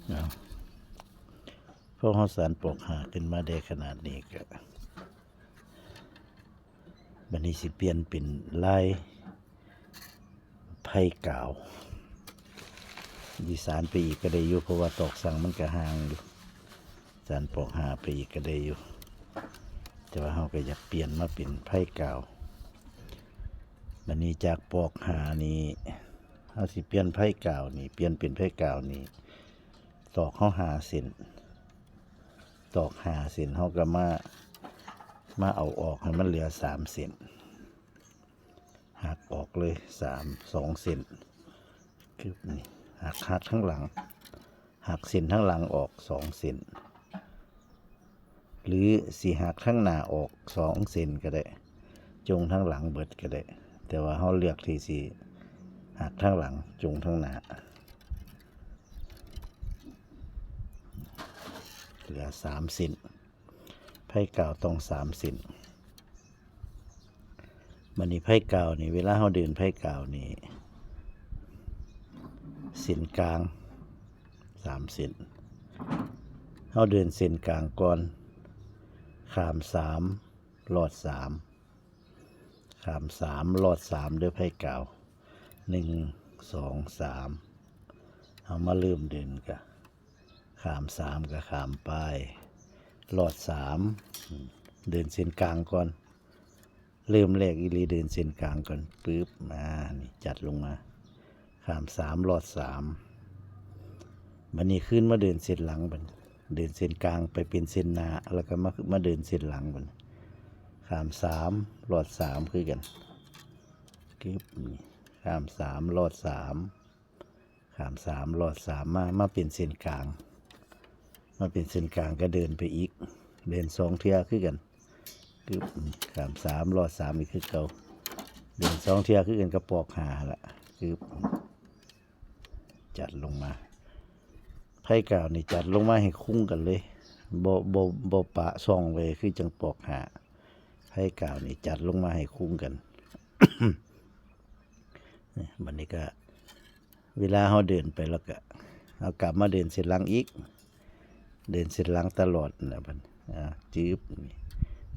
เอาพวกเขาสารปกหาขึ้นมาได้ขนาดนี้ก็บัดนี้สิเปลี่ยนเป็นลายไผ่กาวดีสารไปอีกก็ได้อยู่เพราะว่าตอกสั่งมันก็ห่างอยู่สารปอกหาไปอีกก็ได้อยู่แต่ว่าเขาก็อยากเปลี่ยนมาเป็นไผ่กาวบัดนี้จากปอกหานี้เขาสิเปลี่ยนไผ่กาวนี่เปลี่ยนเป็นไผ่กาวนี่ตอกเขาหาเส้นตอกหาเส้นเขาก็มาเอาออกให้มันเหลือ3 เส้นหักออกเลย2 เส้นคือนี่หักทั้งหลังหักเส้นทั้งหลังออก2 เส้นหรือสิหักทั้งหน้าออก2 เส้นก็ได้จงทั้งหลังเบิดก็ได้แต่ว่าเขาเลือกที่สิหักทั้งหลังจงทั้งหน้าเหลือ3 เส้นไผ่กาวต้อง3 เส้นมันนี่ไผ่กาวนี่เวลาเขาเดินไผ่กาวนี่เส้นกลาง3 เส้นเขาเดินเส้นกลางก่อนข้าม3ลอด3ข้าม3ลอด3ด้วยไผ่กาว1 2 3เอามาเริ่มเดินกันข้าม3ก็ข้ามไปลอด3เดินเส้นกลางก่อนเริ่มแรกอีลีเดินเส้นกลางก่อนปึ๊บมานี่จัดลงมาข้าม3ลอด3มันนี่ขึ้นมาเดินเส้นหลังบันเดินเส้นกลางไปเป็นเส้นหน้าแล้วก็มาเดินเส้นหลังบันข้าม3ลอด3คือกันปึ๊บนี่ข้าม3ลอด3ข้าม3ลอด3มาเป็นเส้นกลางมาเป็นเส้นกลางก็เดินไปอีกเดิน2 เที่ยคือกันปึ๊บข้าม3ลอด3อีกคือเก่าเดิน2 เที่ยคือกันกระปอกหาละปึ๊บจัดลงมาไผ่กาวนี่จัดลงมาให้คุ้งกันเลยบ่ปะซ่องไว้คือจังปอกหาไผ่กาวนี่จัดลงมาให้คุ้งกัน บัดนี้ก็เวลาเขาเดินไปแล้วก็เอากลับมาเดินเส้นหลังอีกเดินเส้นหลังตลอดนะบัดจืบ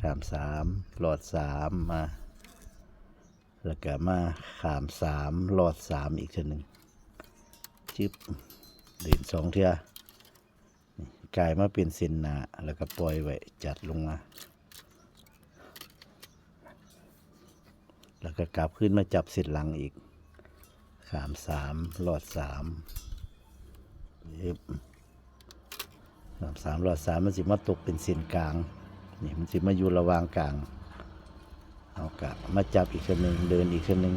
ข้าม3ลอด3มาแล้วก็มาข้าม3ลอด3อีกทีหนึ่งจืบเดิน2 เที่ยกลายมาเป็นเส้นหน้าแล้วก็ปล่อยไว้จัดลงมาแล้วก็กลับขึ้นมาจับเส้นหลังอีกข้าม3ลอด3ยึบข้าม3ลอด3มันสิมาตกเป็นเส้นกลางนี่มันสิมาอยู่ระหว่างกลางเอากะมาจับอีกคนหนึ่งเดินอีกคนหนึ่ง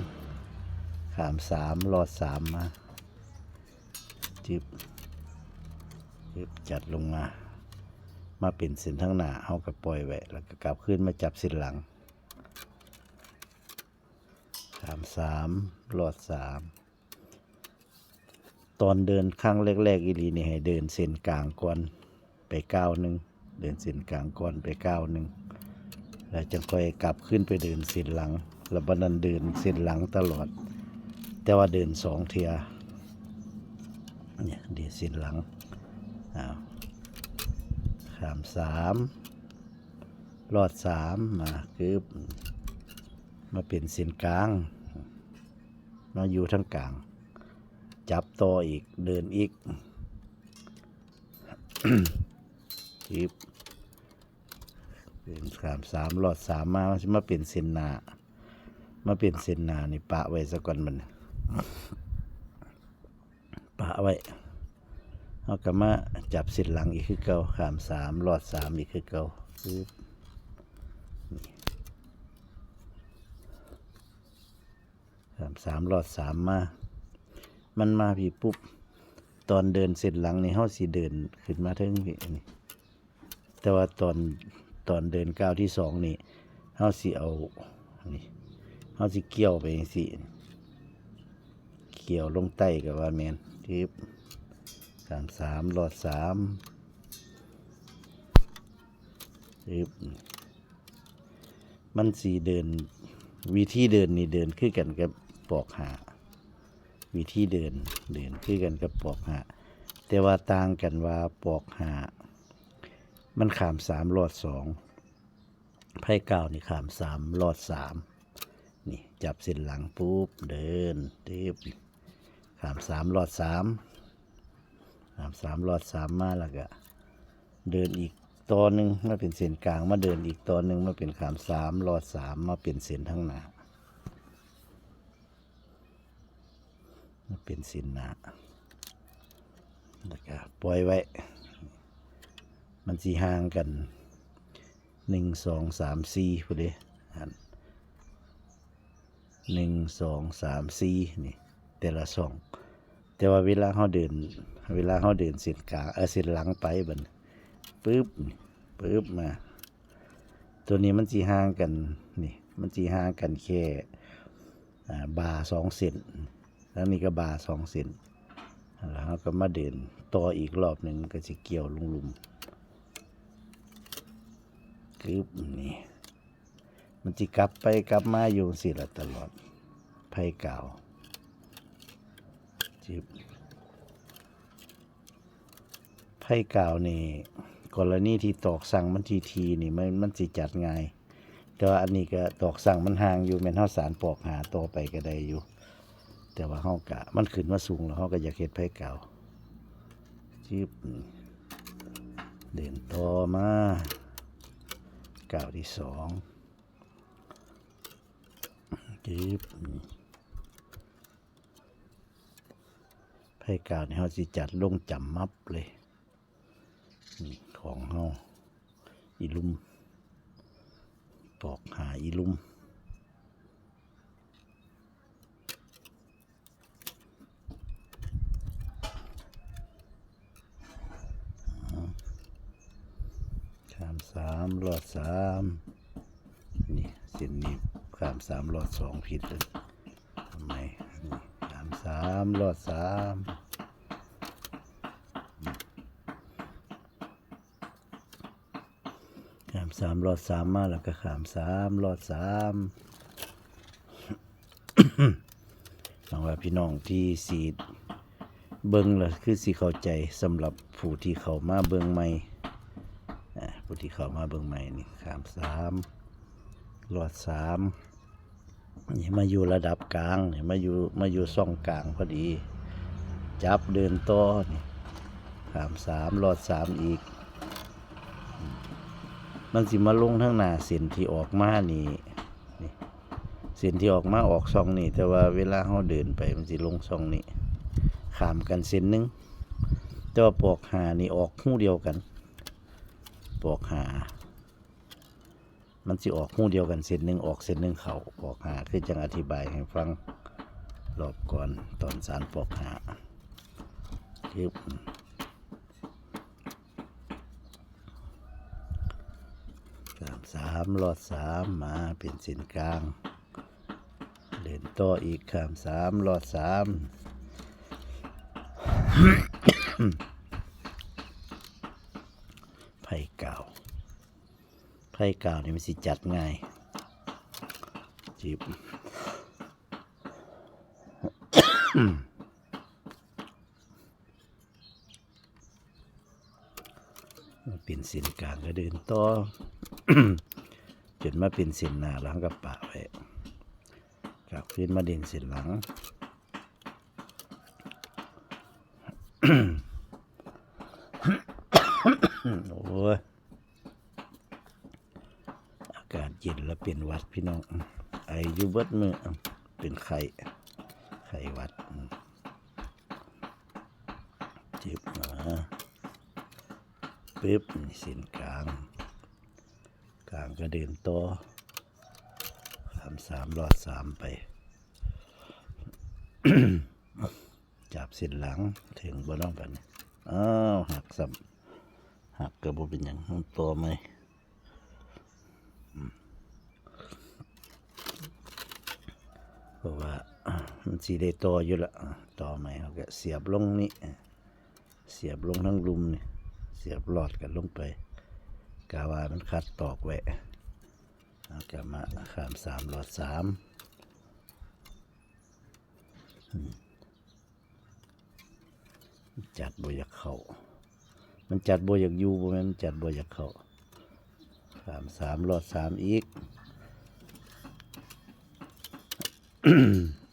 ข้าม3ลอด3มาจึบจัดลงมาเป็นเส้นทั้งหน้าเอากระปล่อยไว้แล้วก็กลับขึ้นมาจับเส้นหลังข้าม3ลอด3ตอนเดินครั้งแรกๆอีหลีนี่ให้เดินเส้นกลางก่อนไป9 เดินเส้นกลางก่อนไป9แล้วจะค่อยกลับขึ้นไปเดินเส้นหลังแล้วบัดนั้นเดินเส้นหลังตลอดแต่ว่าเดิน2 เที่ยเนี่ยเดินเส้นหลังข้าม3ลอด3มาคือมาเป็นเส้นกลางมาอยู่ทั้งกลางจับต่ออีกเดินอีก จิบเป็นข้าม3ลอด3มาเป็นเส้นหน้านี่ปะไว้ซะก่อนมันปะไว้เอากลับมาจับเส้นหลังอีกคือเก่าข้าม3ลอด3อีกคือเก่าข้าม3ลอด3มันมาพี่ปุ๊บตอนเดินเส้นหลังนี่เฮาสิเดินขึ้นมาถึงนี่แต่ว่าตอนเดินก้าวที่2นี่เฮาสิเอานี่เฮาสิเกี่ยวไปจังซี่เกี่ยวลงใต้ก็ว่าแม่นทิบข้าม3ลอด3ทิบมันสิเดินวิธีเดินนี่เดินคือกันกับปอกหาวิธีเดินคือกันกับปอกหาแ แต่ว่าต่างกันว่าปอกหามันขาม3รอด2ไพ่เก้านี่ขาม3รอด3นี่จับเส้นหลังปุ๊บเดินทิบขาม3รอด3ขาม3รอด3มาแล้วก็เดินอีกตอนหนึ่งมาเป็นเส้นกลางมาเดินอีกตอนหนึ่งมาเป็นขาม3รอด3มาเป็นเส้นทั้งหน้ามาเป็นเส้นหน้าแล้วก็ปล่อยไว้มันสีห่างกัน1 2 3 4พอดี1 2 3 4นี่แต่ละช่องแต่ว่าเวลาเขาเดินเส้นกลางเส้นหลังไปบัดปึ๊บมาตัวนี้มันสีห่างกันนี่มันสีห่างกันแค่บา2 เซนแล้วนี่ก็บา2 เซนแล้วเราก็มาเดินต่ออีกรอบหนึ่งก็จะเกี่ยวลุมกึบนี่มันจะกลับไปกลับมาอยู่สิละตลอดไพ่เก่าจิบไพ่เก่านี่กรณีที่ตอกสั่งมันทีนี่มันสิจัดง่ายแต่ว่าอันนี้ก็ตอกสั่งมันห่างอยู่แม่นเฮาสารปอกหาต่อไปก็ได้อยู่แต่ว่าเฮากะมันขึ้นมาสูงแล้วเฮาก็อยากเฮ็ดไพ่เก่าจิบเดินต่อมาก้าวที่2จิบไพ่เก่านี่เฮาสิจัดลงจำมับเลยของเฮาอีลุมปอกหาอีลุมขาม3รอด3นี่เส้นนี้ขาม3รอด2ผิดเลยทำไมนี่ขาม3รอด3ขาม3รอด3มาแล้วก็ขาม3รอด3หวังว่าพี่น้องที่สีเบิ่งล่ะคือสิเข้าใจสำหรับผู้ที่เข้ามาเบิ่งใหม่ผู้ที่เข้ามาเบิ่งใหม่นี่ขาม3รอด3นี่มาอยู่ระดับกลางนี่มาอยู่ช่องกลางพอดีจับเดินต่อนี่ขาม3รอด3อีกมันสิมาลงทั้งหน้าเส้นที่ออกมานี่เส้นที่ออกมาออกช่องนี่แต่ว่าเวลาเราเดินไปมันสิลงช่องนี้ขามกันเส้นนึงแต่ว่าปอกหานี่ออกหูเดียวกันปอกหามันสิออกหูเดียวกันเส้นนึงออกเส้นนึงเขาปอกหาคือจังอธิบายให้ฟังรอบก่อนตอนสารปอกหาคือ3รอด3มาเป็นเส้นกลางเดินต่ออีกขาม3รอด3ไพ่เก่านี่มันสิจัดง่ายจีบเป็นเส้นกลางก็เดินต่อ จนมาเป็นเส้นหน้าหลังกับปะไว้กลับขึ้นมาเดินเส้นหลัง โอ้ยอากาศเย็นแล้วเป็นหวัดพี่น้องไออยู่เบิดมือเป็นไข้หวัดเจ็บมาปึ๊บเส้นกลางก็เดินต่อ3รอด3ไปจับเส้นหลังถึงบ่ต้องกันอ้าวหักกระบอกเป็นอย่างมันตัวไหมเพราะว่ามันสีได้ต่ออยู่ละต่อไหมเขาก็เสียบลงนี่เสียบลงทั้งลุมนี่เสียบหลอดกันลงไปกาวามันคัดตอกไว้เอากลับมาขาม3รอด3 จัดบ่อยากเข้ามันจัดบ่อยากอยู่บ่แม่นมันจัดบ่อยากเข้า3 รอด 3อีก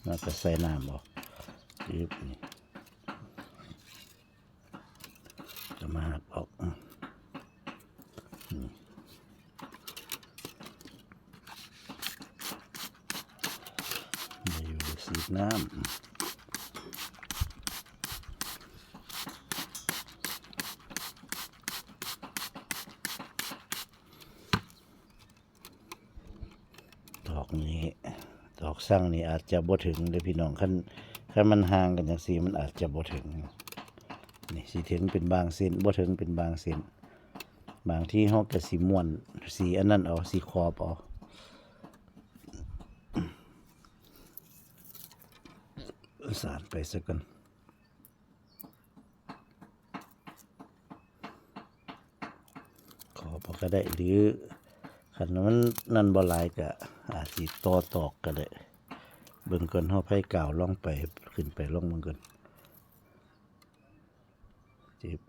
แล้วก็ใส่น้ำบ่จึ๊บนี่จะมาหักออกนี่มาอยู่สีน้ำดอกนี้ดอกสั่งนี่อาจจะบ่ถึงเลยพี่น้องคันมันห่างกันจังซี่มันอาจจะบ่ถึงนี่สิถึงเป็นบางเส้นบ่ถึงเป็นบางเส้นบางที่เฮาก็สิม่วนสีอันนั้นเอาสีขอบเอาสานไปซะก่อนขอบเอาก็ได้หรือคันมันนั่นบ่หลายก็อาจสิต่อตอกก็ได้เบิ่งก่อนเฮาไผกาวลองไปขึ้นไปลองเบิ่งก่อนจิบ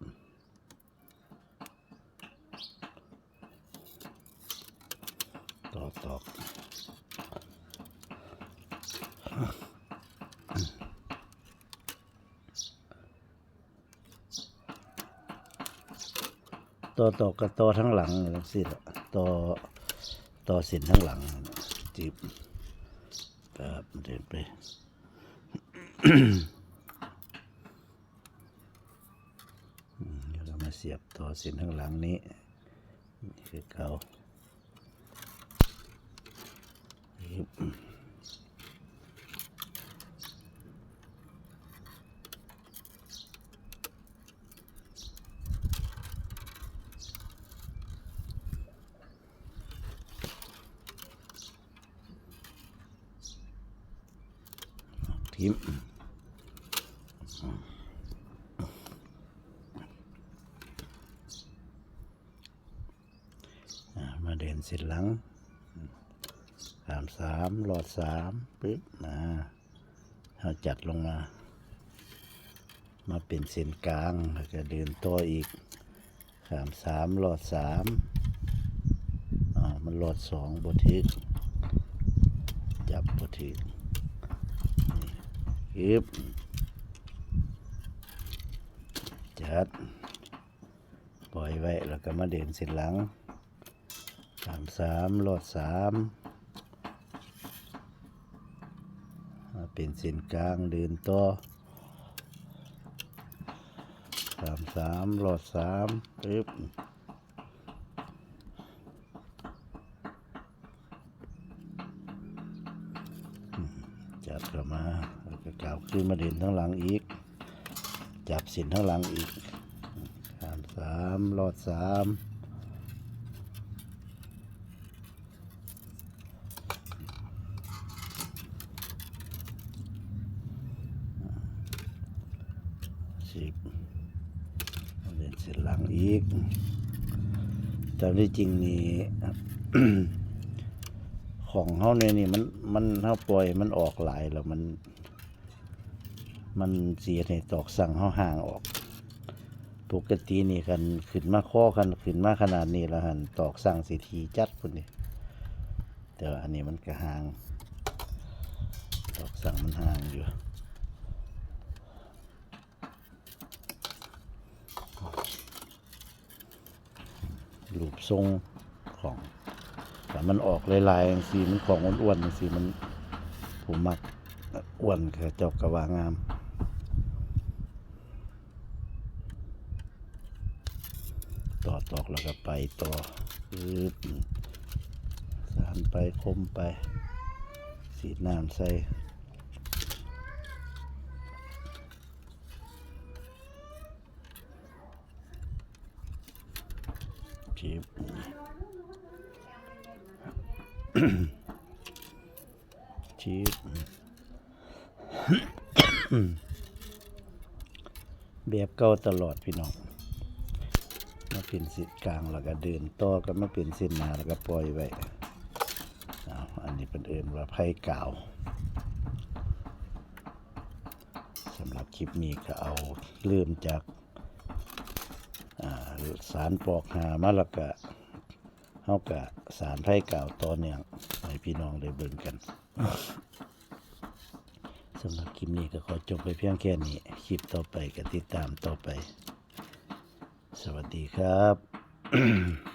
ต่อตอกต่อตอกกับต่อทั้งหลังจังซี่ล่ะต่อเส้นทั้งหลังจิบครับเดินไปเดี๋ยวเรามาเสียบต่อเส้นข้างหลังนี้นี่คือเกาทิมมาเดินเสร็จหลัง3 รอด 3ปึ๊บเราจัดลงมาเป็นเส้นกลางแล้วก็เดินต่ออีก3 รอด 3มันรอด2บ่ถึกจับบ่ถึกปึ๊บจัดปล่อยไว้แล้วก็มาเดินเส้นหลัง3 รอด 3เป็นเส้นกลางเดินต่อ3 รอด 3ปึ๊บจัดเข้ามาแล้วก็กล่าวขึ้นมาเดินทั้งหลังอีกจับเส้นทั้งหลังอีก3 รอด 3เดินเส้นหลังอีกแต่ที่จริงนี่ ของเฮาเนี่ยนี่มันเฮาปล่อยมันออกหลายแล้วมันเสียให้ตอกสั่งเฮาห่างออกปกตินี่กันขึ้นมาข้อกันขึ้นมาขนาดนี้แล้วหันตอกสั่งสิทีจัดพุ่นนี่แต่ว่าอันนี้มันก็ห่างตอกสั่งมันห่างอยู่รูปทรงของแต่มันออกลายๆสีมันของอ้วนๆสีมันผมมักอ้วนคือเจ้ากระวางามต่อตอกแล้วก็ไปต่อสานไปคมไปสีน้ำใส่จีบชีสแบบเก่าตลอดพี่น้องมาเป็นเส้นกลางแล้วก็เดินต่อก็มาเป็นเส้นหน้าแล้วก็ปล่อยไว้อันนี้เป็นเอิ้นว่าไผ่กาว ำหรับคลิปนี้ก็เอาเริ่มจากสารปอกหามาแล้วก็เฮาก็สารไผ่เก่าต่อเนื่องให้พี่น้องได้เบิ่งกันสำหรับคลิปนี้ก็ขอจบไปเพียงแค่นี้คลิปต่อไปก็ติดตามต่อไปสวัสดีครับ